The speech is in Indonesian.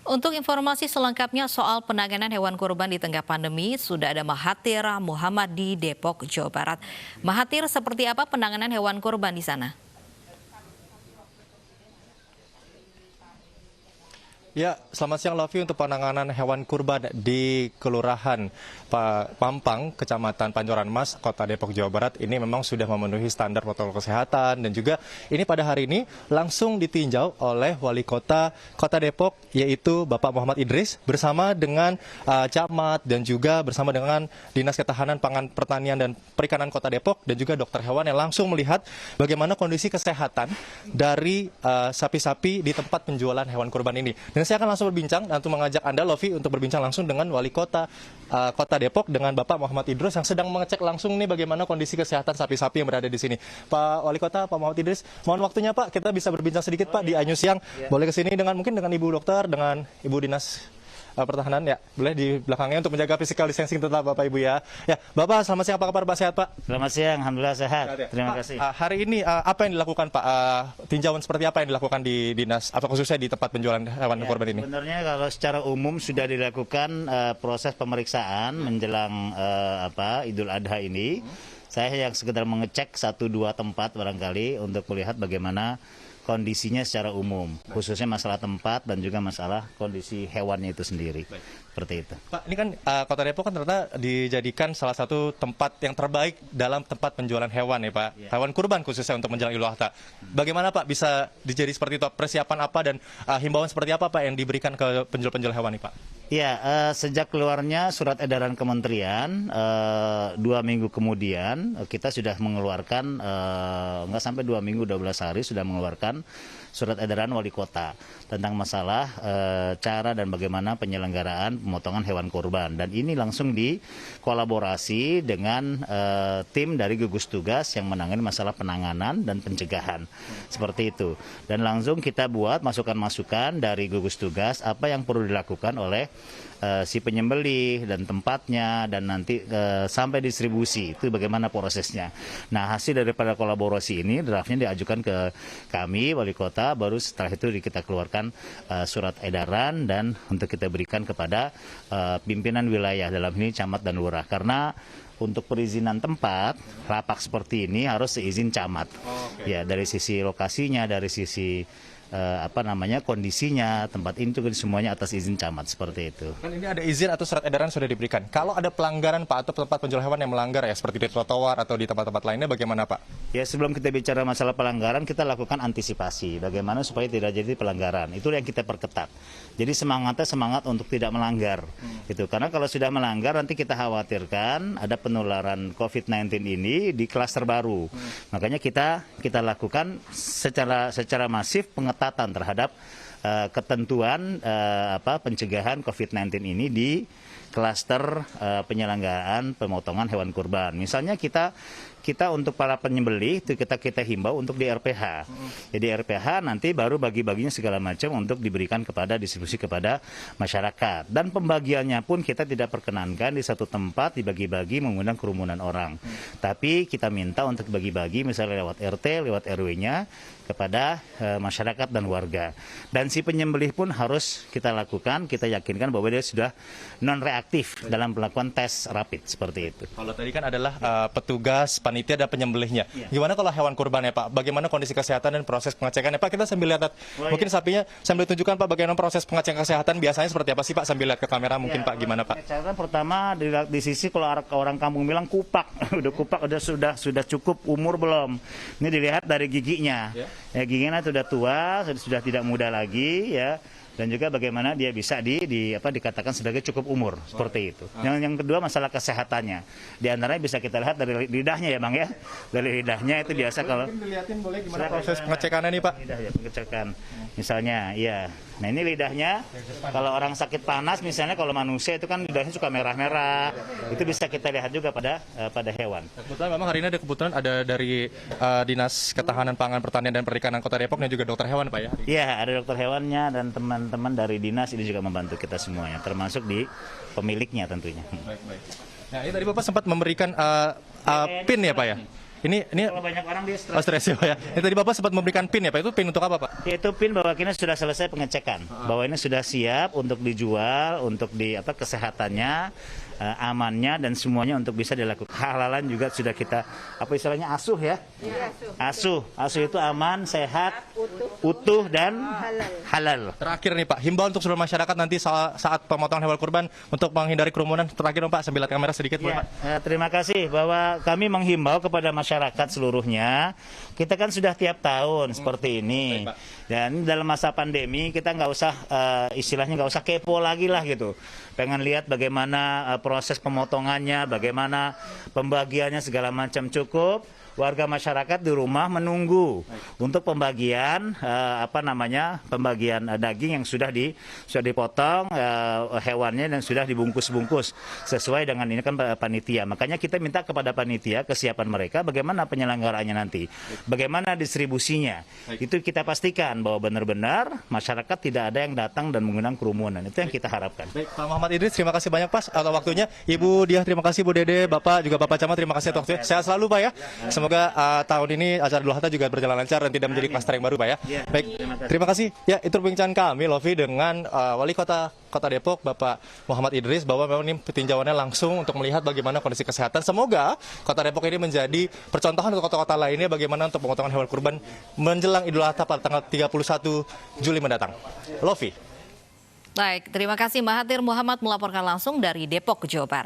Untuk informasi selengkapnya soal penanganan hewan kurban di tengah pandemi, sudah ada Mahathir Muhammad di Depok, Jawa Barat. Mahathir, seperti apa penanganan hewan kurban di sana? Ya, selamat siang Lovi. Untuk penanganan hewan kurban di Kelurahan Pampang, Kecamatan Pancoran Mas, Kota Depok, Jawa Barat, ini memang sudah memenuhi standar protokol kesehatan, dan juga ini pada hari ini langsung ditinjau oleh Wali Kota Depok, yaitu Bapak Muhammad Idris, bersama dengan Camat dan juga bersama dengan Dinas Ketahanan Pangan, Pertanian dan Perikanan Kota Depok, dan juga dokter hewan yang langsung melihat bagaimana kondisi kesehatan dari sapi-sapi di tempat penjualan hewan kurban ini. Dan saya akan langsung berbincang untuk mengajak Anda, Lovi, untuk berbincang langsung dengan Wali Kota Depok, dengan Bapak Muhammad Idris yang sedang mengecek langsung nih bagaimana kondisi kesehatan sapi-sapi yang berada di sini. Pak Wali Kota, Pak Muhammad Idris, mohon waktunya Pak, kita bisa berbincang sedikit Pak di Anyu Siang. Boleh ke sini mungkin dengan Ibu Dokter, dengan Ibu Dinas Pertahanan, ya, boleh di belakangnya untuk menjaga physical distancing tetap Bapak Ibu ya. Ya, Bapak, selamat siang, apa kabar Pak? Sehat Pak? Selamat siang, alhamdulillah sehat. Terima kasih. Hari ini apa yang dilakukan Pak? Tinjauan seperti apa yang dilakukan di dinas, apa khususnya di tempat penjualan hewan kurban ini? Sebenarnya kalau secara umum sudah dilakukan proses pemeriksaan menjelang Idul Adha ini. Saya yang sekedar mengecek 1-2 tempat barangkali untuk melihat bagaimana kondisinya secara umum, khususnya masalah tempat dan juga masalah kondisi hewannya itu sendiri. Seperti itu. Pak, ini kan Kota Depok kan ternyata dijadikan salah satu tempat yang terbaik dalam tempat penjualan hewan ya Pak. Ya. Hewan kurban khususnya untuk menjelang Idul Adha. Bagaimana Pak bisa dijadi seperti itu? Persiapan apa dan himbauan seperti apa Pak yang diberikan ke penjual-penjual hewan ini Pak? Ya, sejak keluarnya surat edaran kementerian 2 minggu kemudian kita sudah mengeluarkan nggak sampai 2 minggu 12 hari sudah mengeluarkan surat edaran wali kota tentang masalah cara dan bagaimana penyelenggaraan pemotongan hewan kurban, dan ini langsung dikolaborasi dengan tim dari gugus tugas yang menangani masalah penanganan dan pencegahan seperti itu, dan langsung kita buat masukan-masukan dari gugus tugas apa yang perlu dilakukan oleh si penyembelih dan tempatnya, dan nanti sampai distribusi itu bagaimana prosesnya. Nah, hasil daripada kolaborasi ini draftnya diajukan ke kami wali kota, baru setelah itu kita keluarkan surat edaran dan untuk kita berikan kepada pimpinan wilayah, dalam ini camat dan lurah, karena untuk perizinan tempat lapak seperti ini harus seizin camat. Ya, dari sisi lokasinya, dari sisi kondisinya, tempat itu semuanya atas izin camat, seperti itu. Kan ini ada izin atau surat edaran sudah diberikan. Kalau ada pelanggaran Pak, atau tempat penjual hewan yang melanggar ya, seperti di trotoar atau di tempat-tempat lainnya, bagaimana Pak? Ya, sebelum kita bicara masalah pelanggaran, kita lakukan antisipasi. Bagaimana supaya tidak jadi pelanggaran. Itu yang kita perketat. Jadi semangatnya semangat untuk tidak melanggar. Gitu. Karena kalau sudah melanggar, nanti kita khawatirkan ada penularan COVID-19 ini di klaster baru. Makanya kita lakukan secara masif pengetatan terhadap ketentuan pencegahan COVID-19 ini di klaster penyelenggaraan pemotongan hewan kurban. Misalnya kita untuk para penyembelih itu kita himbau untuk di RPH. Jadi RPH nanti baru bagi-baginya segala macam untuk diberikan distribusi kepada masyarakat. Dan pembagiannya pun kita tidak perkenankan di satu tempat dibagi-bagi mengundang kerumunan orang. Tapi kita minta untuk bagi-bagi misalnya lewat RT, lewat RW-nya kepada masyarakat dan warga. Dan si penyembelih pun harus kita lakukan, kita yakinkan bahwa dia sudah non-reaktif dalam melakukan tes rapid, seperti itu. Kalau tadi kan adalah petugas, panitia dan penyembelihnya. Gimana kalau hewan kurban ya Pak? Bagaimana kondisi kesehatan dan proses pengecekannya Pak? Kita sambil lihat, mungkin sapinya sambil tunjukkan Pak bagaimana proses pengecekan kesehatan biasanya seperti apa sih Pak? Sambil lihat ke kamera mungkin Pak, gimana Pak? Kesehatan pertama di sisi kalau orang kampung bilang kupak, udah kupak, sudah cukup umur belum? Ini dilihat dari giginya. Ya, giginya sudah tua, sudah tidak muda lagi ya. Dan juga bagaimana dia bisa dikatakan sebagai cukup umur, seperti itu. Yang kedua masalah kesehatannya. Di antaranya bisa kita lihat dari lidahnya ya Bang ya. Dari lidahnya itu biasa kalau dilihatin boleh gimana proses pengecekannya nih Pak? Lidah ya, pengecekan. Misalnya, iya. Nah, ini lidahnya kalau orang sakit panas misalnya, kalau manusia itu kan lidahnya suka merah-merah. Itu bisa kita lihat juga pada hewan. Kebetulan memang hari ini ada dari Dinas Ketahanan Pangan, Pertanian dan Perikanan Kota Depok dan juga dokter hewan Pak ya? Iya, ada dokter hewannya dan teman-teman dari dinas ini juga membantu kita semuanya, termasuk di pemiliknya tentunya. Baik. Nah, ini tadi Bapak sempat memberikan PIN ya Pak ya? Ini Kalau banyak orang dia oh, stres ya Pak ya. Ini tadi Bapak sempat memberikan PIN ya Pak. Itu PIN untuk apa Pak? Yaitu PIN bahwa kita sudah selesai pengecekan, bahwa ini sudah siap untuk dijual, untuk kesehatannya, amannya dan semuanya untuk bisa dilakukan. Halalan juga sudah kita istilahnya asuh ya. Asuh itu aman, sehat, utuh dan halal. Terakhir nih Pak, himbauan untuk seluruh masyarakat nanti saat pemotongan hewan kurban untuk menghindari kerumunan. Terakhir dong Pak, sambil lihat kamera sedikit boleh Ya, Pak? terima kasih bahwa kami menghimbau kepada masyarakat seluruhnya. Kita kan sudah tiap tahun seperti ini. Baik, Pak. Dan dalam masa pandemi kita nggak usah istilahnya nggak usah kepo lagi lah gitu. Pengen lihat bagaimana proses pemotongannya, bagaimana pembagiannya segala macam cukup. Warga masyarakat di rumah menunggu untuk pembagian pembagian daging yang sudah dipotong hewannya dan sudah dibungkus-bungkus sesuai dengan ini kan panitia. Makanya kita minta kepada panitia kesiapan mereka bagaimana penyelenggaraannya nanti, bagaimana distribusinya. Itu kita pastikan bahwa benar-benar masyarakat tidak ada yang datang dan mengundang kerumunan. Itu yang kita harapkan. Baik, Pak Muhammad Idris, terima kasih banyak Pak atas waktunya. Ibu Diah, terima kasih. Bu Dede, Bapak, juga Bapak Camat, terima kasih atas waktunya. Sehat selalu Pak ya. Semoga tahun ini acara Idul Adha juga berjalan lancar dan tidak menjadi klaster yang baru Pak ya. Baik, terima kasih. Ya, itu perbincangan kami, Lovi, dengan Wali Kota Depok, Bapak Muhammad Idris, bahwa memang ini tinjauannya langsung untuk melihat bagaimana kondisi kesehatan. Semoga Kota Depok ini menjadi percontohan untuk kota-kota lainnya bagaimana untuk pemotongan hewan kurban menjelang Idul Adha pada tanggal 31 Juli mendatang. Lovi. Baik, terima kasih Mahathir Muhammad melaporkan langsung dari Depok, Jawa Barat.